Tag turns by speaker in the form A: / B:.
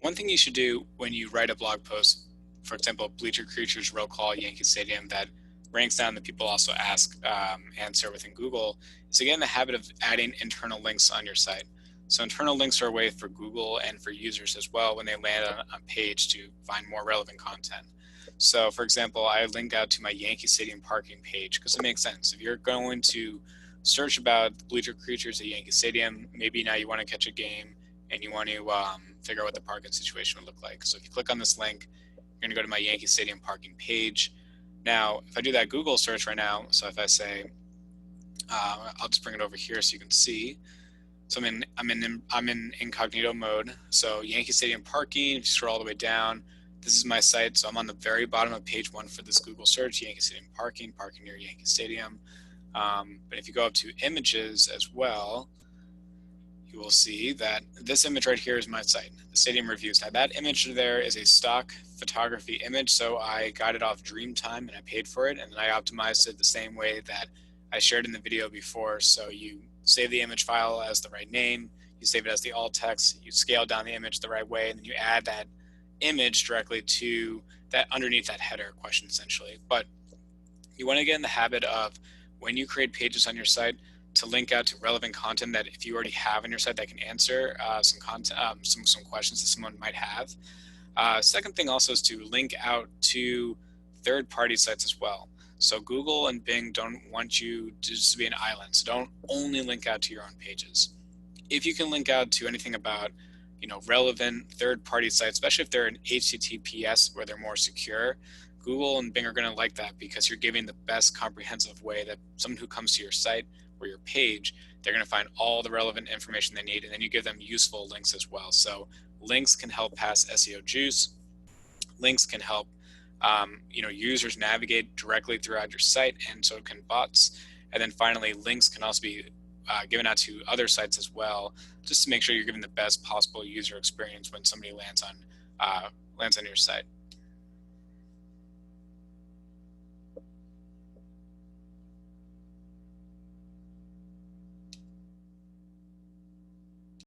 A: One thing you should do when you write a blog post, for example, Bleacher Creatures Roll Call Yankee Stadium, that ranks down that people also ask, answer within Google, is to get in the habit of adding internal links on your site. So internal links are a way for Google and for users as well when they land on a page to find more relevant content. So for example, I link out to my Yankee Stadium parking page because it makes sense. If you're going to search about Bleacher Creatures at Yankee Stadium, maybe now you want to catch a game and you want to figure out what the parking situation would look like. So if you click on this link, you're going to go to my Yankee Stadium parking page. Now, if I do that Google search right now, so if I say, I'll just bring it over here so you can see. So I'm in incognito mode. So Yankee Stadium parking. If you scroll all the way down, this is my site. So I'm on the very bottom of page 1 for this Google search: Yankee Stadium parking near Yankee Stadium. But if you go up to images as well, you will see that this image right here is my site, the Stadium Reviews. Now that image there is a stock photography image, so I got it off Dreamtime and I paid for it, and then I optimized it the same way that I shared in the video before. So you save the image file as the right name, you save it as the alt text, you scale down the image the right way, and then you add that image directly to that underneath that header question essentially. But you want to get in the habit of, when you create pages on your site, to link out to relevant content that if you already have on your site that can answer some content, some questions that someone might have. Second thing also is to link out to third-party sites as well. So Google and Bing don't want you just to be an island. So don't only link out to your own pages. If you can link out to anything about, relevant third-party sites, especially if they're in HTTPS where they're more secure, Google and Bing are going to like that because you're giving the best comprehensive way that someone who comes to your site or your page, they're going to find all the relevant information they need, and then you give them useful links as well. So links can help pass SEO juice. Links can help users navigate directly throughout your site, and so can bots. And then finally, links can also be given out to other sites as well, just to make sure you're giving the best possible user experience when somebody lands on your site.